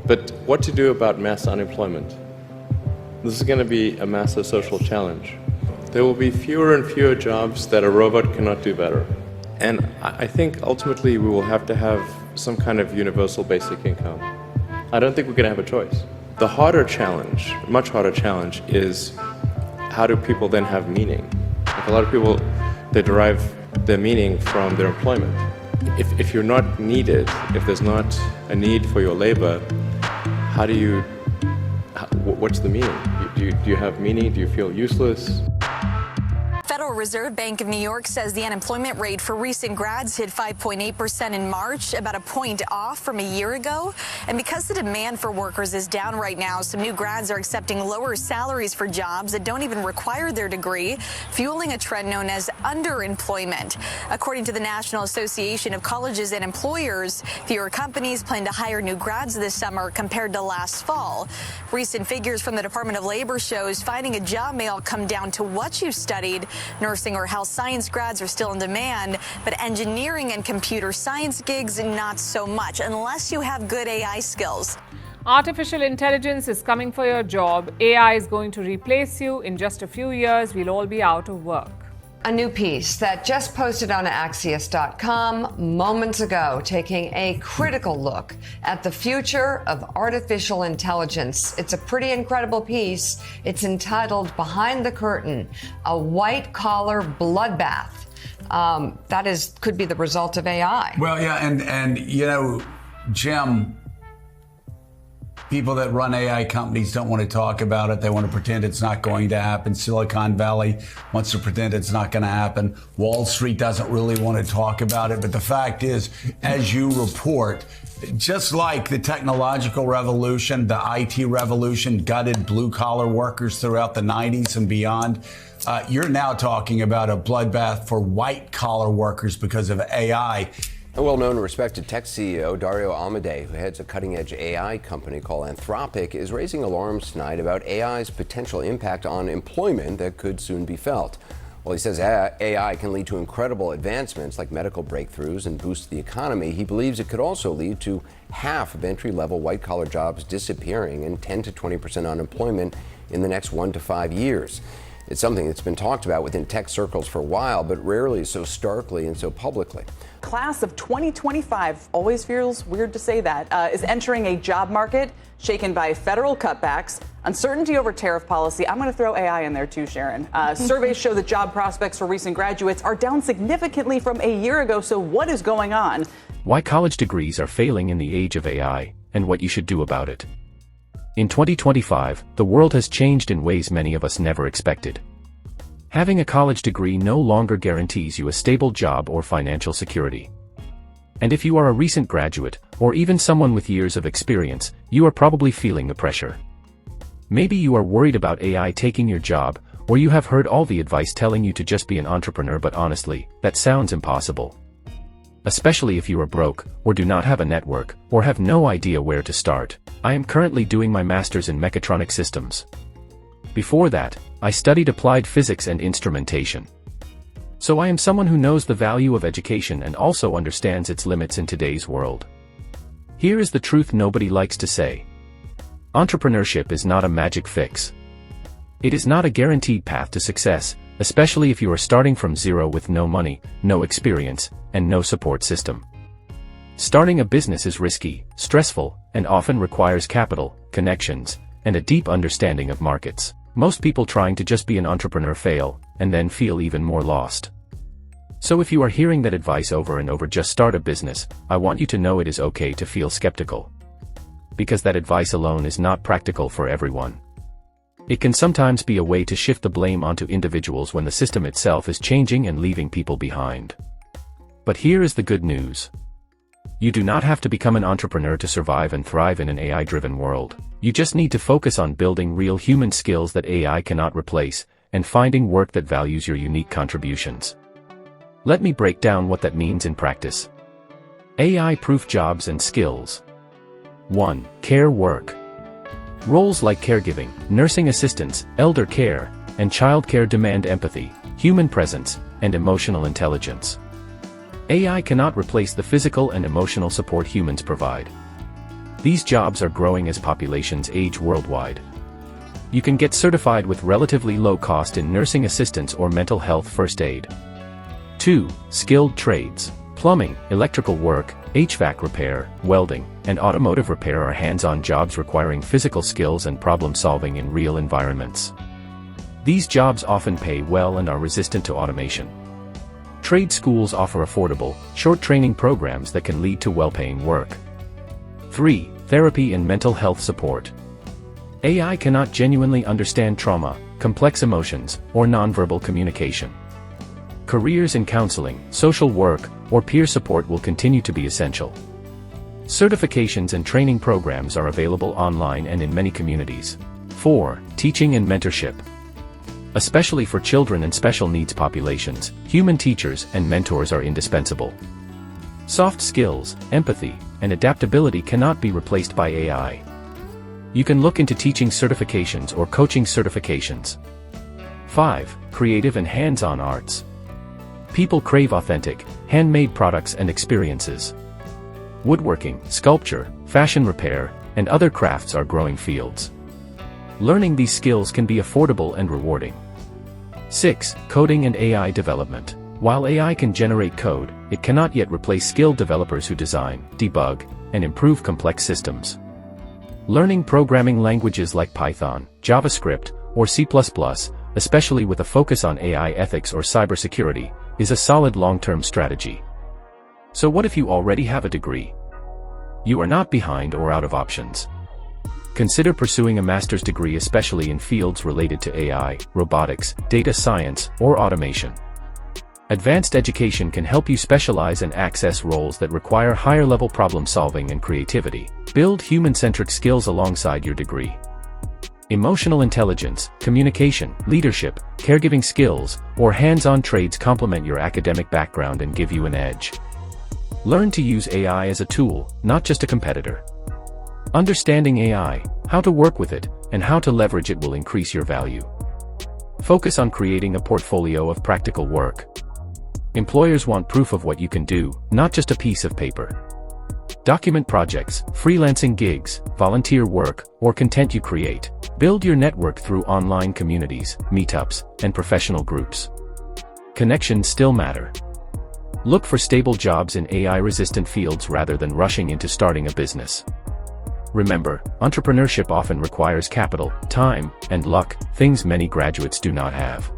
But what to do about mass unemployment? This is going to be a massive social challenge. There will be fewer and fewer jobs that a robot cannot do better. And I think ultimately we will have to have some kind of universal basic income. I don't think we're going to have a choice. The harder challenge, much harder challenge, is how do people then have meaning? Like a lot of people, they derive their meaning from their employment. If you're not needed, if there's not a need for your labor, what's the meaning? Do you have meaning? Do you feel useless? Federal Reserve Bank of New York says the unemployment rate for recent grads hit 5.8% in March, about a point off from a year ago. And because the demand for workers is down right now, some new grads are accepting lower salaries for jobs that don't even require their degree, fueling a trend known as underemployment. According to the National Association of Colleges and Employers, fewer companies plan to hire new grads this summer compared to last fall. Recent figures from the Department of Labor shows finding a job may all come down to what you studied. Nursing or health science grads are still in demand, but engineering and computer science gigs, not so much, unless you have good AI skills. Artificial intelligence is coming for your job. AI is going to replace you. In just a few years, we'll all be out of work. A new piece that just posted on Axios.com moments ago, taking a critical look at the future of artificial intelligence. It's a pretty incredible piece. It's entitled Behind the Curtain, a white-collar bloodbath. Could be the result of AI. Well, yeah, and you know, Jim, people that run AI companies don't want to talk about it. They want to pretend it's not going to happen. Silicon Valley wants to pretend it's not going to happen. Wall Street doesn't really want to talk about it. But the fact is, as you report, just like the technological revolution, the IT revolution gutted blue-collar workers throughout the 90s and beyond, you're now talking about a bloodbath for white-collar workers because of AI. A well-known and respected tech CEO, Dario Amodei, who heads a cutting-edge AI company called Anthropic, is raising alarms tonight about AI's potential impact on employment that could soon be felt. While he says AI can lead to incredible advancements like medical breakthroughs and boost the economy, he believes it could also lead to half of entry-level white-collar jobs disappearing and 10 to 20% unemployment in the next 1 to 5 years. It's something that's been talked about within tech circles for a while, but rarely so starkly and so publicly. Class of 2025, always feels weird to say that, is entering a job market shaken by federal cutbacks, uncertainty over tariff policy. I'm going to throw AI in there too, Sharon. Surveys show that job prospects for recent graduates are down significantly from a year ago. So what is going on? Why college degrees are failing in the age of AI, and what you should do about it. In 2025, the world has changed in ways many of us never expected. Having a college degree no longer guarantees you a stable job or financial security. And if you are a recent graduate, or even someone with years of experience, you are probably feeling the pressure. Maybe you are worried about AI taking your job, or you have heard all the advice telling you to just be an entrepreneur, but honestly, that sounds impossible. Especially if you are broke, or do not have a network, or have no idea where to start. I am currently doing my master's in mechatronic systems. Before that, I studied applied physics and instrumentation. So I am someone who knows the value of education and also understands its limits in today's world. Here is the truth nobody likes to say. Entrepreneurship is not a magic fix. It is not a guaranteed path to success, especially if you are starting from zero with no money, no experience, and no support system. Starting a business is risky, stressful, and often requires capital, connections, and a deep understanding of markets. Most people trying to just be an entrepreneur fail, and then feel even more lost. So if you are hearing that advice over and over, just start a business, I want you to know it is okay to feel skeptical. Because that advice alone is not practical for everyone. It can sometimes be a way to shift the blame onto individuals when the system itself is changing and leaving people behind. But here is the good news. You do not have to become an entrepreneur to survive and thrive in an AI-driven world. You just need to focus on building real human skills that AI cannot replace, and finding work that values your unique contributions. Let me break down what that means in practice. AI-proof jobs and skills. 1. Care work. Roles like caregiving, nursing assistance, elder care, and childcare demand empathy, human presence, and emotional intelligence. AI cannot replace the physical and emotional support humans provide. These jobs are growing as populations age worldwide. You can get certified with relatively low cost in nursing assistance or mental health first aid. 2. Skilled trades. Plumbing, electrical work, HVAC repair, welding, and automotive repair are hands-on jobs requiring physical skills and problem-solving in real environments. These jobs often pay well and are resistant to automation. Trade schools offer affordable, short training programs that can lead to well-paying work. 3. Therapy and mental health support. AI cannot genuinely understand trauma, complex emotions, or nonverbal communication. Careers in counseling, social work, or peer support will continue to be essential. Certifications and training programs are available online and in many communities. 4. Teaching and mentorship. Especially for children and special needs populations, human teachers and mentors are indispensable. Soft skills, empathy, and adaptability cannot be replaced by AI. You can look into teaching certifications or coaching certifications. 5. Creative and hands-on arts. People crave authentic, handmade products and experiences. Woodworking, sculpture, fashion repair, and other crafts are growing fields. Learning these skills can be affordable and rewarding. 6. Coding and AI development. While AI can generate code, it cannot yet replace skilled developers who design, debug, and improve complex systems. Learning programming languages like Python, JavaScript, or C++, especially with a focus on AI ethics or cybersecurity, is a solid long-term strategy. So what if you already have a degree? You are not behind or out of options. Consider pursuing a master's degree, especially in fields related to AI, robotics, data science, or automation. Advanced education can help you specialize and access roles that require higher-level problem-solving and creativity. Build human-centric skills alongside your degree. Emotional intelligence, communication, leadership, caregiving skills, or hands-on trades complement your academic background and give you an edge. Learn to use AI as a tool, not just a competitor. Understanding AI, how to work with it, and how to leverage it will increase your value. Focus on creating a portfolio of practical work. Employers want proof of what you can do, not just a piece of paper. Document projects, freelancing gigs, volunteer work, or content you create. Build your network through online communities, meetups, and professional groups. Connections still matter. Look for stable jobs in AI-resistant fields rather than rushing into starting a business. Remember, entrepreneurship often requires capital, time, and luck, things many graduates do not have.